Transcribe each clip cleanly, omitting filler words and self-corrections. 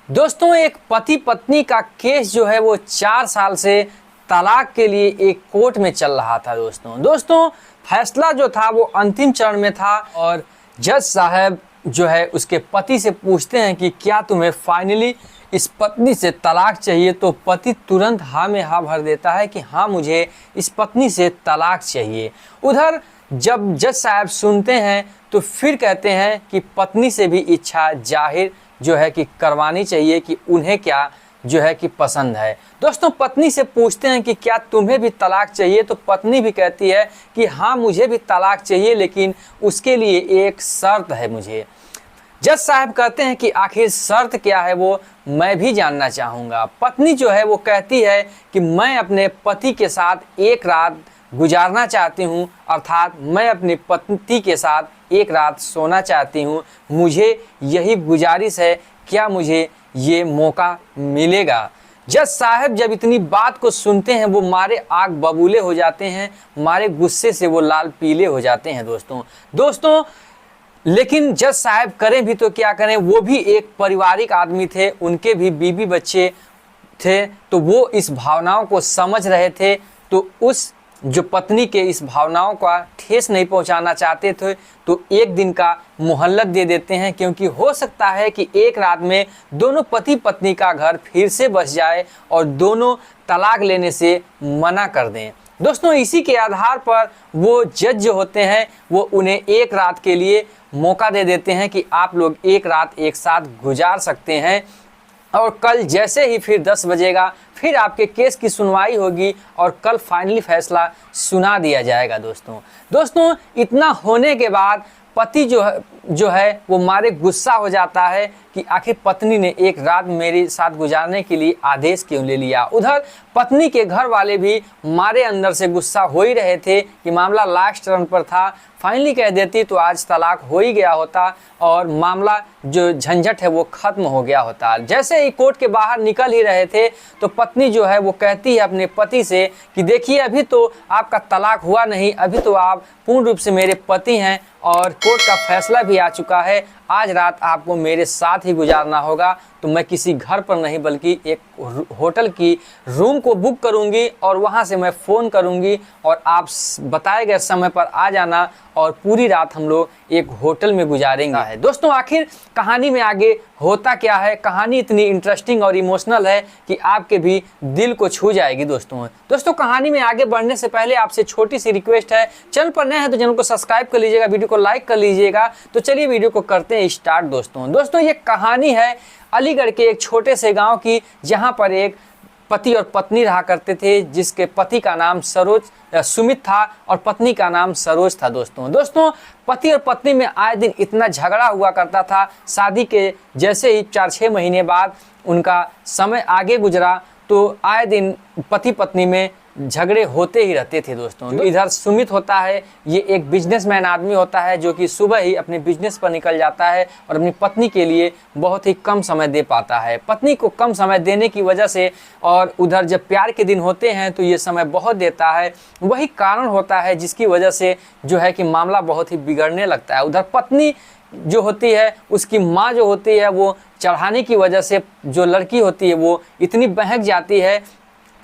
दोस्तों एक पति पत्नी का केस जो है वो 4 साल से तलाक के लिए एक कोर्ट में चल रहा था। दोस्तों फैसला जो था वो अंतिम चरण में था और जज साहब जो है उसके पति से पूछते हैं कि क्या तुम्हें फाइनली इस पत्नी से तलाक चाहिए। तो पति तुरंत हाँ में हाँ भर देता है कि हाँ मुझे इस पत्नी से तलाक चाहिए। उधर जब जज साहब सुनते हैं तो फिर कहते हैं कि पत्नी से भी इच्छा जाहिर जो है कि करवानी चाहिए कि उन्हें क्या जो है कि पसंद है। दोस्तों पत्नी से पूछते हैं कि क्या तुम्हें भी तलाक चाहिए। तो पत्नी भी कहती है कि हाँ मुझे भी तलाक चाहिए, लेकिन उसके लिए एक शर्त है मुझे। जज साहब कहते हैं कि आखिर शर्त क्या है वो मैं भी जानना चाहूँगा। पत्नी जो है वो कहती है कि मैं अपने पति के साथ एक रात गुजारना चाहती हूँ, अर्थात मैं अपने पति के साथ एक रात सोना चाहती हूँ। मुझे यही गुजारिश है, क्या मुझे ये मौका मिलेगा। जज साहब जब इतनी बात को सुनते हैं वो मारे आग बबूले हो जाते हैं, मारे गुस्से से वो लाल पीले हो जाते हैं। दोस्तों लेकिन जज साहब करें भी तो क्या करें, वो भी एक पारिवारिक आदमी थे, उनके भी बीवी बच्चे थे, तो वो इस भावनाओं को समझ रहे थे। तो उस जो पत्नी के इस भावनाओं का ठेस नहीं पहुंचाना चाहते थे तो एक दिन का मोहलत दे देते हैं, क्योंकि हो सकता है कि एक रात में दोनों पति पत्नी का घर फिर से बस जाए और दोनों तलाक लेने से मना कर दें। दोस्तों इसी के आधार पर वो जज जो होते हैं वो उन्हें एक रात के लिए मौका दे देते हैं कि आप लोग एक रात एक साथ गुजार सकते हैं और कल जैसे ही फिर 10 बजेगा फिर आपके केस की सुनवाई होगी और कल फाइनली फैसला सुना दिया जाएगा। दोस्तों इतना होने के बाद पति जो है वो मारे गुस्सा हो जाता है कि आखिर पत्नी ने एक रात मेरे साथ गुजारने के लिए आदेश क्यों ले लिया। उधर पत्नी के घर वाले भी मारे अंदर से गुस्सा हो ही रहे थे कि मामला लास्ट चरण पर था, फाइनली कह देती तो आज तलाक हो ही गया होता और मामला जो झंझट है वो खत्म हो गया होता। जैसे ही कोर्ट के बाहर निकल ही रहे थे तो पत्नी जो है वो कहती है अपने पति से कि देखिए अभी तो आपका तलाक हुआ नहीं, अभी तो आप पूर्ण रूप से मेरे पति हैं और कोर्ट का फैसला भी आ चुका है। आज रात आपको मेरे साथ ही गुजारना होगा। तो मैं किसी घर पर नहीं बल्कि एक होटल की रूम को बुक करूंगी और वहां से मैं फ़ोन करूंगी और आप बताए गए समय पर आ जाना और पूरी रात हम लोग एक होटल में गुजारेंगे। दोस्तों आखिर कहानी में आगे होता क्या है, कहानी इतनी इंटरेस्टिंग और इमोशनल है कि आपके भी दिल को छू जाएगी। दोस्तों कहानी में आगे बढ़ने से पहले आपसे छोटी सी रिक्वेस्ट है, चैनल पर नए हैं तो चैनल को सब्सक्राइब कर लीजिएगा, वीडियो को लाइक कर लीजिएगा। तो चलिए वीडियो को करते हैं स्टार्ट। दोस्तों ये कहानी है अलीगढ़ के एक छोटे से गांव की, जहां पर एक पति और पत्नी रहा करते थे, जिसके पति का नाम सुमित था और पत्नी का नाम सरोज था। दोस्तों पति और पत्नी में आए दिन इतना झगड़ा हुआ करता था। शादी के जैसे ही 4-6 महीने बाद उनका समय आगे गुजरा तो आए दिन पति पत्नी में झगड़े होते ही रहते थे। दोस्तों इधर सुमित होता है, ये एक बिजनेसमैन आदमी होता है जो कि सुबह ही अपने बिजनेस पर निकल जाता है और अपनी पत्नी के लिए बहुत ही कम समय दे पाता है। पत्नी को कम समय देने की वजह से और उधर जब प्यार के दिन होते हैं तो ये समय बहुत देता है, वही कारण होता है जिसकी वजह से जो है कि मामला बहुत ही बिगड़ने लगता है। उधर पत्नी जो होती है उसकी माँ जो होती है वो चढ़ाने की वजह से जो लड़की होती है वो इतनी बहक जाती है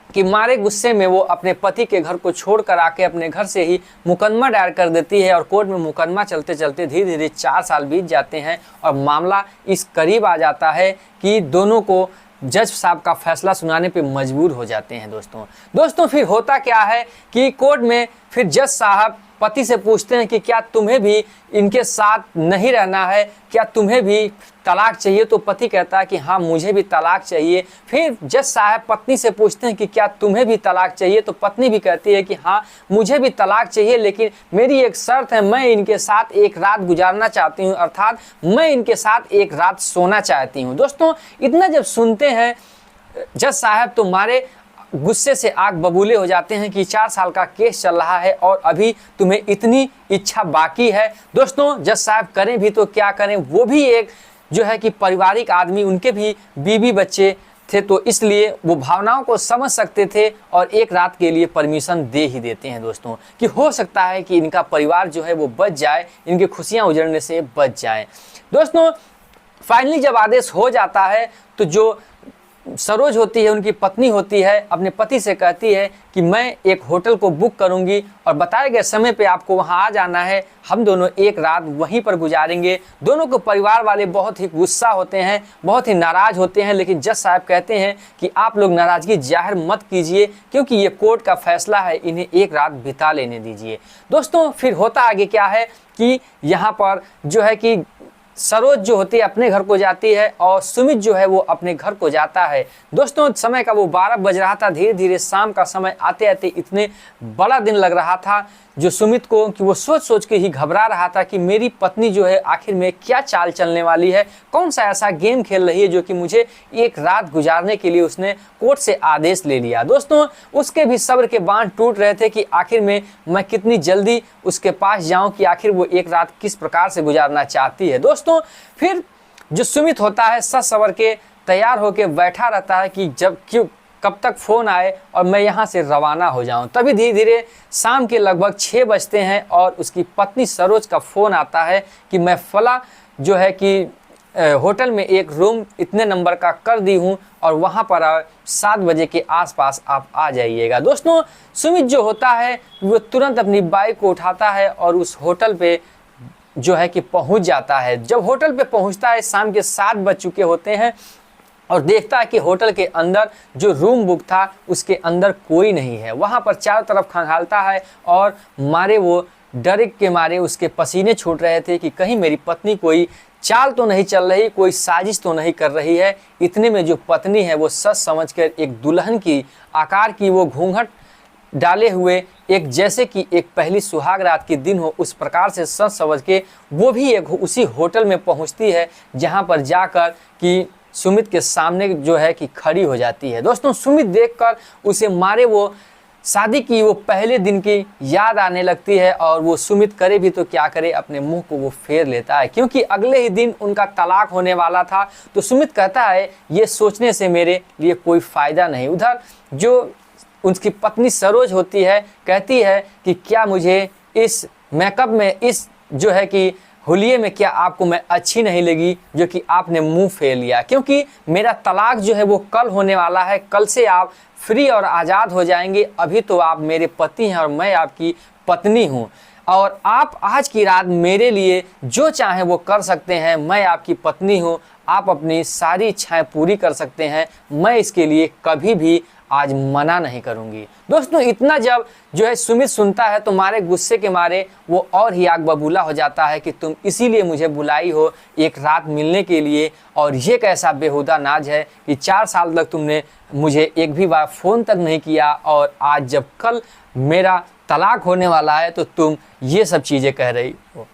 कि मारे गुस्से में वो अपने पति के घर को छोड़कर आके अपने घर से ही मुकदमा दायर कर देती है और कोर्ट में मुकदमा चलते चलते धीरे धीरे 4 साल बीत जाते हैं और मामला इस करीब आ जाता है कि दोनों को जज साहब का फैसला सुनाने पे मजबूर हो जाते हैं। दोस्तों फिर होता क्या है कि कोर्ट में फिर जज साहब पति से पूछते हैं कि क्या तुम्हें भी इनके साथ नहीं रहना है, क्या तुम्हें भी तलाक चाहिए। तो पति कहता है कि हाँ मुझे भी तलाक चाहिए। फिर जज साहब पत्नी से पूछते हैं कि क्या तुम्हें भी तलाक चाहिए। तो पत्नी भी कहती है कि हाँ मुझे भी तलाक चाहिए, लेकिन मेरी एक शर्त है, मैं इनके साथ एक रात गुजारना चाहती हूँ, अर्थात मैं इनके साथ एक रात सोना चाहती हूँ। दोस्तों इतना जब सुनते हैं जज साहब तो मारे गुस्से से आग बबूले हो जाते हैं कि 4 साल का केस चल रहा है और अभी तुम्हें इतनी इच्छा बाकी है। दोस्तों जज साहब करें भी तो क्या करें, वो भी एक जो है कि पारिवारिक आदमी, उनके भी बीवी बच्चे थे, तो इसलिए वो भावनाओं को समझ सकते थे और एक रात के लिए परमिशन दे ही देते हैं। दोस्तों कि हो सकता है कि इनका परिवार जो है वो बच जाए, इनकी खुशियां उजड़ने से बच जाए। दोस्तों फाइनली जब आदेश हो जाता है तो जो सरोज होती है, उनकी पत्नी होती है, अपने पति से कहती है कि मैं एक होटल को बुक करूंगी और बताए गए समय पे आपको वहां आ जाना है, हम दोनों एक रात वहीं पर गुजारेंगे। दोनों को परिवार वाले बहुत ही गुस्सा होते हैं, बहुत ही नाराज होते हैं, लेकिन जज साहब कहते हैं कि आप लोग नाराजगी जाहिर मत कीजिए क्योंकि ये कोर्ट का फैसला है, इन्हें एक रात बिता लेने दीजिए। दोस्तों फिर होता आगे क्या है कि यहाँ पर जो है कि सरोज जो होती है अपने घर को जाती है और सुमित जो है वो अपने घर को जाता है। दोस्तों समय का वो 12 बज रहा था, धीरे धीरे शाम का समय आते आते इतने बड़ा दिन लग रहा था जो सुमित को कि वो सोच सोच के ही घबरा रहा था कि मेरी पत्नी जो है आखिर में क्या चाल चलने वाली है, कौन सा ऐसा गेम खेल रही है जो कि मुझे एक रात गुजारने के लिए उसने कोर्ट से आदेश ले लिया। दोस्तों उसके भी सब्र के बांध टूट रहे थे कि आखिर में मैं कितनी जल्दी उसके पास जाऊं कि आखिर वो एक रात किस प्रकार से गुजारना चाहती है। दोस्तों फिर जो सुमित होता है सच सवर के तैयार होकर बैठा रहता है कि कब तक फ़ोन आए और मैं यहाँ से रवाना हो जाऊँ। तभी धीरे धीरे शाम के लगभग 6 बजते हैं और उसकी पत्नी सरोज का फ़ोन आता है कि मैं फला जो है कि होटल में एक रूम इतने नंबर का कर दी हूँ और वहाँ पर 7 बजे के आसपास आप आ जाइएगा। दोस्तों सुमित जो होता है वो तुरंत अपनी बाइक को उठाता है और उस होटल पे जो है कि पहुँच जाता है। जब होटल पे पहुँचता है शाम के 7 बज चुके होते हैं और देखता है कि होटल के अंदर जो रूम बुक था उसके अंदर कोई नहीं है। वहाँ पर चारों तरफ खंगालता है और मारे वो डर के मारे उसके पसीने छूट रहे थे कि कहीं मेरी पत्नी कोई चाल तो नहीं चल रही, कोई साजिश तो नहीं कर रही है। इतने में जो पत्नी है वो सच समझकर एक दुल्हन की आकार की वो घूंघट डाले हुए एक जैसे कि एक पहली सुहाग रात के दिन हो उस प्रकार से सच समझ के वो भी एक उसी होटल में पहुंचती है जहां पर जाकर कि सुमित के सामने जो है कि खड़ी हो जाती है। दोस्तों सुमित देखकर उसे मारे वो शादी की वो पहले दिन की याद आने लगती है और वो सुमित करे भी तो क्या करे, अपने मुंह को वो फेर लेता है क्योंकि अगले ही दिन उनका तलाक होने वाला था। तो सुमित कहता है ये सोचने से मेरे लिए कोई फ़ायदा नहीं। उधर जो उसकी पत्नी सरोज होती है कहती है कि क्या मुझे इस मेकअप में, इस जो है कि हुलिये में क्या आपको मैं अच्छी नहीं लगी जो कि आपने मुंह फेर लिया, क्योंकि मेरा तलाक जो है वो कल होने वाला है, कल से आप फ्री और आज़ाद हो जाएंगे। अभी तो आप मेरे पति हैं और मैं आपकी पत्नी हूँ और आप आज की रात मेरे लिए जो चाहें वो कर सकते हैं। मैं आपकी पत्नी हूँ, आप अपनी सारी इच्छाएं पूरी कर सकते हैं, मैं इसके लिए कभी भी आज मना नहीं करूंगी। दोस्तों इतना जब जो है सुमित सुनता है तो मारे गुस्से के मारे वो और ही आग बबूला हो जाता है कि तुम इसीलिए मुझे बुलाई हो एक रात मिलने के लिए, और ये कैसा बेहुदा नाज है कि 4 साल तक तुमने मुझे एक भी बार फ़ोन तक नहीं किया और आज जब कल मेरा तलाक होने वाला है तो तुम ये सब चीज़ें कह रही हो।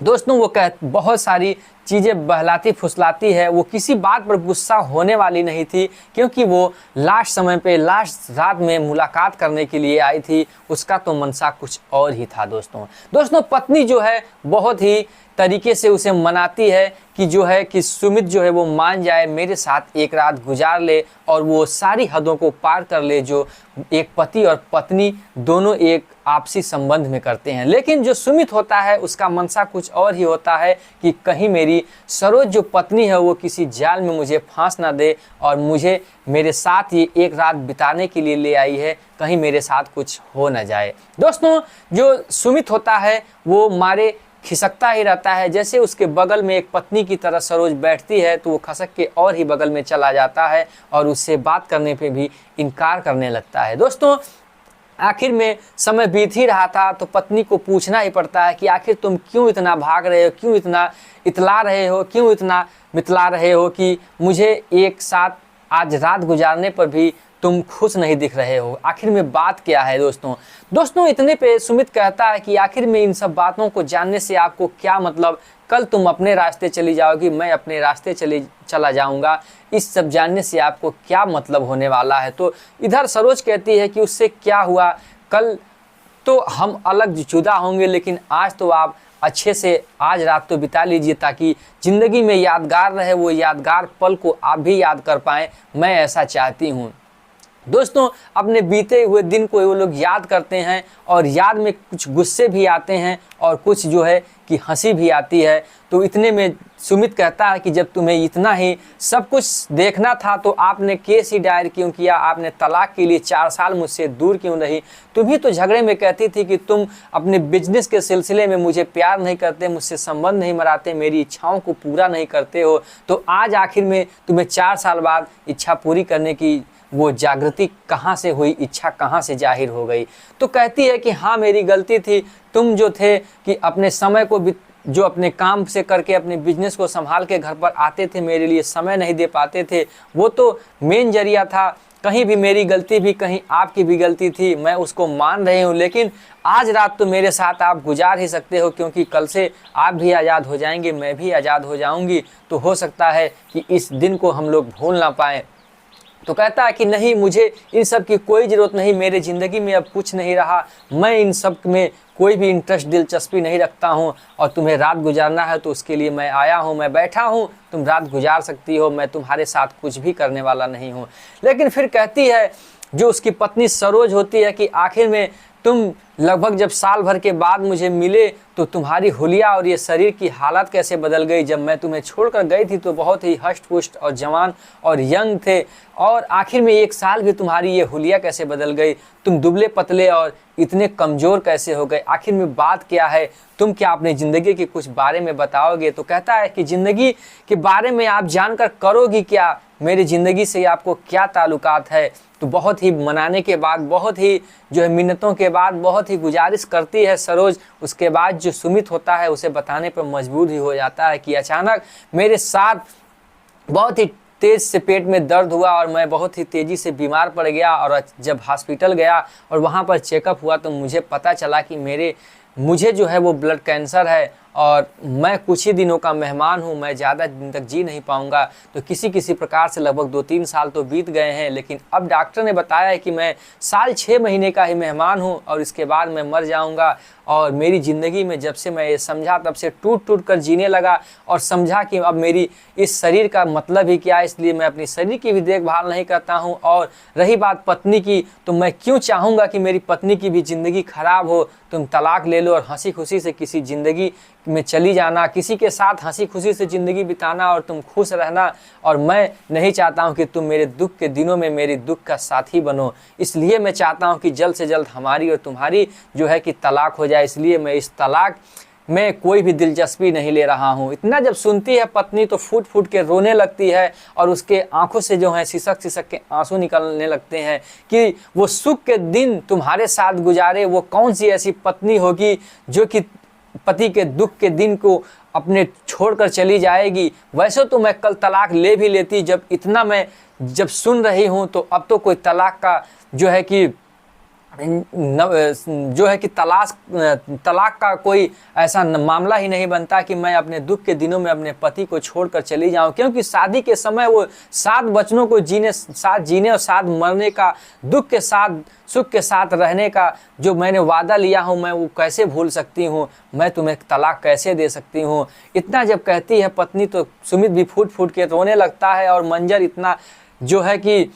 दोस्तों वो बहुत सारी चीज़ें बहलाती फुसलाती है, वो किसी बात पर गुस्सा होने वाली नहीं थी क्योंकि वो लास्ट समय पे लास्ट रात में मुलाकात करने के लिए आई थी, उसका तो मनसा कुछ और ही था। दोस्तों पत्नी जो है बहुत ही तरीके से उसे मनाती है कि जो है कि सुमित जो है वो मान जाए, मेरे साथ एक रात गुजार ले और वो सारी हदों को पार कर ले जो एक पति और पत्नी दोनों एक आपसी संबंध में करते हैं। लेकिन जो सुमित होता है उसका मनसा कुछ और ही होता है कि कहीं मेरी सरोज जो पत्नी है वो किसी जाल में मुझे फांस ना दे और मुझे मेरे साथ ये एक रात बिताने के लिए ले आई है, कहीं मेरे साथ कुछ हो ना जाए। दोस्तों जो सुमित होता है वो मारे खिसकता ही रहता है, जैसे उसके बगल में एक पत्नी की तरह सरोज बैठती है तो वो खसक के और ही बगल में चला जाता है और उससे बात करने पे भी इनकार करने लगता है। दोस्तों आखिर में समय बीत ही रहा था तो पत्नी को पूछना ही पड़ता है कि आखिर तुम क्यों इतना भाग रहे हो, क्यों इतना इतला रहे हो, क्यों इतना मितला रहे हो कि मुझे एक साथ आज रात गुजारने पर भी तुम खुश नहीं दिख रहे हो, आखिर में बात क्या है। दोस्तों इतने पे सुमित कहता है कि आखिर में इन सब बातों को जानने से आपको क्या मतलब, कल तुम अपने रास्ते चली जाओगी, मैं अपने रास्ते चला जाऊंगा, इस सब जानने से आपको क्या मतलब होने वाला है। तो इधर सरोज कहती है कि उससे क्या हुआ, कल तो हम अलग जुदा होंगे लेकिन आज तो आप अच्छे से आज रात तो बिता लीजिए ताकि ज़िंदगी में यादगार रहे, वो यादगार पल को आप भी याद कर पाएँ, मैं ऐसा चाहती हूँ। दोस्तों अपने बीते हुए दिन को वो लोग याद करते हैं और याद में कुछ गुस्से भी आते हैं और कुछ जो है की हंसी भी आती है। तो इतने में सुमित कहता है कि जब तुम्हें इतना ही सब कुछ देखना था तो आपने केस ही दायर क्यों किया, आपने तलाक के लिए 4 साल मुझसे दूर क्यों रही। तुम ही तो झगड़े में कहती थी कि तुम अपने बिजनेस के सिलसिले में मुझे प्यार नहीं करते, मुझसे संबंध नहीं बनाते, मेरी इच्छाओं को पूरा नहीं करते हो। तो आज आखिर में तुम्हें 4 साल बाद इच्छा पूरी करने की वो जागृति कहाँ से हुई, इच्छा कहाँ से जाहिर हो गई। तो कहती है कि हाँ मेरी गलती थी, तुम जो थे कि अपने समय को जो अपने काम से करके अपने बिजनेस को संभाल के घर पर आते थे, मेरे लिए समय नहीं दे पाते थे, वो तो मेन जरिया था। कहीं भी मेरी गलती भी, कहीं आपकी भी गलती थी, मैं उसको मान रही हूँ। लेकिन आज रात तो मेरे साथ आप गुजार ही सकते हो, क्योंकि कल से आप भी आज़ाद हो जाएंगे, मैं भी आज़ाद हो जाऊंगी। तो हो सकता है कि इस दिन को हम लोग भूल ना पाएँ। तो कहता है कि नहीं, मुझे इन सब की कोई ज़रूरत नहीं, मेरे ज़िंदगी में अब कुछ नहीं रहा, मैं इन सब में कोई भी इंटरेस्ट, दिलचस्पी नहीं रखता हूँ। और तुम्हें रात गुजारना है तो उसके लिए मैं आया हूँ, मैं बैठा हूँ, तुम रात गुजार सकती हो, मैं तुम्हारे साथ कुछ भी करने वाला नहीं हूँ। लेकिन फिर कहती है जो उसकी पत्नी सरोज होती है कि आखिर में तुम लगभग जब साल भर के बाद मुझे मिले तो तुम्हारी हुलिया और ये शरीर की हालत कैसे बदल गई। जब मैं तुम्हें छोड़कर गई थी तो बहुत ही हष्ट पुष्ट और जवान और यंग थे, और आखिर में 1 साल भी तुम्हारी ये हुलिया कैसे बदल गई। तुम दुबले पतले और इतने कमज़ोर कैसे हो गए, आखिर में बात क्या है, तुम क्या अपनी ज़िंदगी के कुछ बारे में बताओगे। तो कहता है कि ज़िंदगी के बारे में आप जानकर करोगी क्या, मेरी ज़िंदगी से आपको क्या ताल्लुकात है। तो बहुत ही मनाने के बाद, बहुत ही जो है मिन्नतों के बाद, बहुत ही गुजारिश करती है सरोज। उसके बाद जो सुमित होता है उसे बताने पर मजबूर ही हो जाता है कि अचानक मेरे साथ बहुत ही तेज से पेट में दर्द हुआ और मैं बहुत ही तेज़ी से बीमार पड़ गया। और जब हॉस्पिटल गया और वहाँ पर चेकअप हुआ तो मुझे पता चला कि मुझे जो है वो ब्लड कैंसर है और मैं कुछ ही दिनों का मेहमान हूँ, मैं ज़्यादा दिन तक जी नहीं पाऊँगा। तो किसी प्रकार से लगभग 2-3 साल तो बीत गए हैं, लेकिन अब डॉक्टर ने बताया है कि मैं साल 6 महीने का ही मेहमान हूँ और इसके बाद मैं मर जाऊँगा। और मेरी ज़िंदगी में जब से मैं ये समझा तब से टूट टूट कर जीने लगा और समझा कि अब मेरी इस शरीर का मतलब ही क्या है, इसलिए मैं अपनी शरीर की भी देखभाल नहीं करता हूँ। और रही बात पत्नी की, तो मैं क्यों चाहूँगा कि मेरी पत्नी की भी ज़िंदगी ख़राब हो। तुम तलाक ले लो और हंसी खुशी से किसी ज़िंदगी में चली जाना, किसी के साथ हंसी खुशी से ज़िंदगी बिताना और तुम खुश रहना। और मैं नहीं चाहता हूँ कि तुम मेरे दुख के दिनों में मेरी दुख का साथी बनो, इसलिए मैं चाहता हूँ कि जल्द से जल्द हमारी और तुम्हारी जो है कि तलाक हो जाए। इसलिए मैं इस तलाक में कोई भी दिलचस्पी नहीं ले रहा हूँ। इतना जब सुनती है पत्नी तो फूट फूट के रोने लगती है और उसके आंखों से जो है सिसक सिसक के आंसू निकलने लगते हैं कि वो सुख के दिन तुम्हारे साथ गुजारे। वो कौन सी ऐसी पत्नी होगी जो कि पति के दुख के दिन को अपने छोड़कर चली जाएगी। वैसे तो मैं कल तलाक ले भी लेती, जब इतना मैं जब सुन रही हूँ तो अब तो कोई तलाक का जो है कि तलाक का कोई ऐसा मामला ही नहीं बनता कि मैं अपने दुख के दिनों में अपने पति को छोड़कर चली जाऊं। क्योंकि शादी के समय वो 7 बच्चों को साथ जीने और साथ मरने का, दुख के साथ सुख के साथ रहने का जो मैंने वादा लिया हूं, मैं वो कैसे भूल सकती हूं, मैं तुम्हें तलाक कैसे दे सकती हूं। इतना जब कहती है पत्नी तो सुमित भी फूट फूट के रोने लगता है और मंजर इतना जो है कि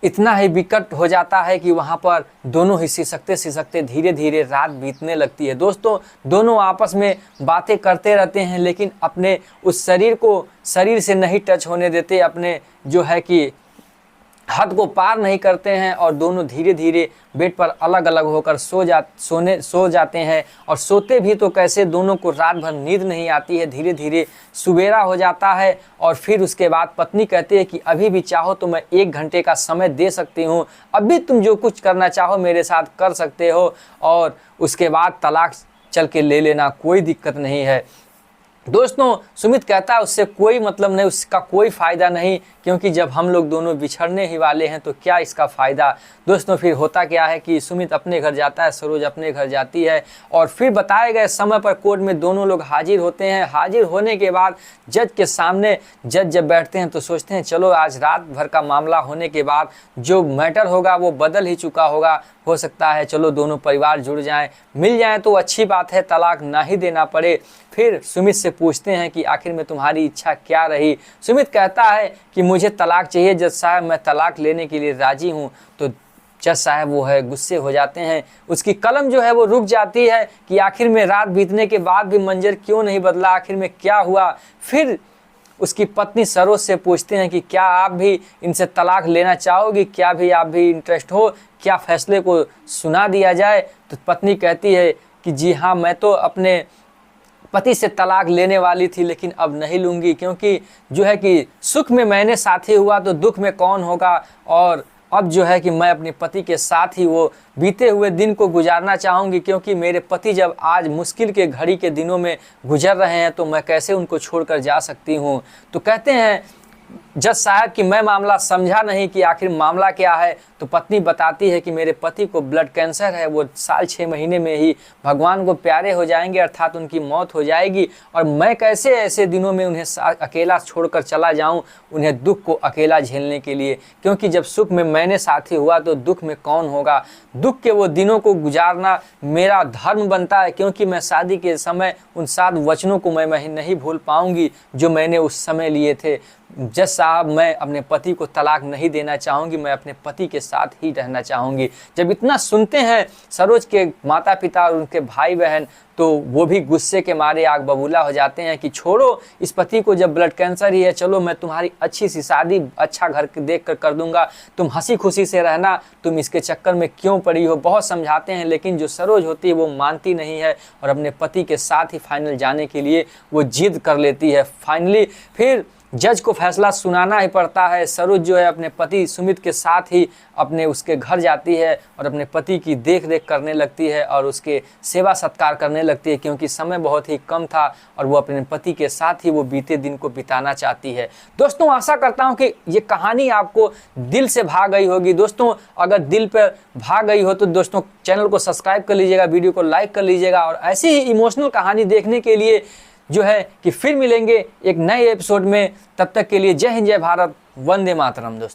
इतना ही विकट हो जाता है कि वहाँ पर दोनों ही सिसकते सिसकते धीरे धीरे रात बीतने लगती है। दोस्तों, दोनों आपस में बातें करते रहते हैं लेकिन अपने उस शरीर से नहीं टच होने देते, अपने जो है कि हद को पार नहीं करते हैं और दोनों धीरे धीरे बेड पर अलग अलग होकर सो जाते हैं। और सोते भी तो कैसे, दोनों को रात भर नींद नहीं आती है। धीरे धीरे सुबेरा हो जाता है और फिर उसके बाद पत्नी कहती है कि अभी भी चाहो तो मैं 1 घंटे का समय दे सकती हूँ, अभी तुम जो कुछ करना चाहो मेरे साथ कर सकते हो और उसके बाद तलाक चल के ले लेना, कोई दिक्कत नहीं है। दोस्तों, सुमित कहता है उससे कोई मतलब नहीं, उसका कोई फ़ायदा नहीं, क्योंकि जब हम लोग दोनों बिछड़ने ही वाले हैं तो क्या इसका फ़ायदा। दोस्तों, फिर होता क्या है कि सुमित अपने घर जाता है, सरोज अपने घर जाती है और फिर बताए गए समय पर कोर्ट में दोनों लोग हाजिर होते हैं। हाजिर होने के बाद जज के सामने जज जब बैठते हैं तो सोचते हैं चलो आज रात भर का मामला होने के बाद जो मैटर होगा वो बदल ही चुका होगा, हो सकता है चलो दोनों परिवार जुड़ जाएं, मिल जाएं तो अच्छी बात है, तलाक ना ही देना पड़े। फिर सुमित से पूछते हैं कि आखिर में तुम्हारी इच्छा क्या रही। सुमित कहता है कि मुझे तलाक चाहिए जज साहब, मैं तलाक लेने के लिए राजी हूँ। तो जज साहब वो है गुस्से हो जाते हैं, उसकी कलम जो है वो रुक जाती है कि आखिर में रात बीतने के बाद भी मंजर क्यों नहीं बदला, आखिर में क्या हुआ। फिर उसकी पत्नी सरोज से पूछते हैं कि क्या आप भी इनसे तलाक लेना चाहोगी, क्या भी आप भी इंटरेस्ट हो, क्या फैसले को सुना दिया जाए। तो पत्नी कहती है कि जी हाँ, मैं तो अपने पति से तलाक लेने वाली थी लेकिन अब नहीं लूँगी, क्योंकि जो है कि सुख में मैंने साथी हुआ तो दुख में कौन होगा, और अब जो है कि मैं अपने पति के साथ ही वो बीते हुए दिन को गुजारना चाहूँगी, क्योंकि मेरे पति जब आज मुश्किल के घड़ी के दिनों में गुजर रहे हैं तो मैं कैसे उनको छोड़कर जा सकती हूँ। तो कहते हैं जज साहब कि मैं मामला समझा नहीं कि आखिर मामला क्या है। तो पत्नी बताती है कि मेरे पति को ब्लड कैंसर है, वो साल 6 महीने में ही भगवान को प्यारे हो जाएंगे, अर्थात उनकी मौत हो जाएगी, और मैं कैसे ऐसे दिनों में उन्हें अकेला छोड़कर चला जाऊं, उन्हें दुख को अकेला झेलने के लिए, क्योंकि जब सुख में मैंने साथी हुआ तो दुख में कौन होगा। दुख के वो दिनों को गुजारना मेरा धर्म बनता है, क्योंकि मैं शादी के समय उन 7 वचनों को मैं नहीं भूल पाऊंगी जो मैंने उस समय लिए थे। जज साहब, मैं अपने पति को तलाक नहीं देना चाहूँगी, मैं अपने पति के साथ ही रहना चाहूँगी। जब इतना सुनते हैं सरोज के माता पिता और उनके भाई बहन, तो वो भी गुस्से के मारे आग बबूला हो जाते हैं कि छोड़ो इस पति को, जब ब्लड कैंसर ही है, चलो मैं तुम्हारी अच्छी सी शादी अच्छा घर देख कर दूंगा, तुम हंसी खुशी से रहना, तुम इसके चक्कर में क्यों पड़ी हो। बहुत समझाते हैं लेकिन जो सरोज होती है वो मानती नहीं है और अपने पति के साथ ही फाइनल जाने के लिए वो जिद कर लेती है। फाइनली फिर जज को फैसला सुनाना ही पड़ता है। सरोज जो है अपने पति सुमित के साथ ही अपने उसके घर जाती है और अपने पति की देख रेख करने लगती है और उसके सेवा सत्कार करने लगती है, क्योंकि समय बहुत ही कम था और वो अपने पति के साथ ही वो बीते दिन को बिताना चाहती है। दोस्तों, आशा करता हूँ कि ये कहानी आपको दिल से भा गई होगी। दोस्तों, अगर दिल पर भा गई हो तो दोस्तों चैनल को सब्सक्राइब कर लीजिएगा, वीडियो को लाइक कर लीजिएगा, और ऐसी ही इमोशनल कहानी देखने के लिए जो है कि फिर मिलेंगे एक नए एपिसोड में। तब तक के लिए जय हिंद, जय भारत, वंदे मातरम। दोस्तों।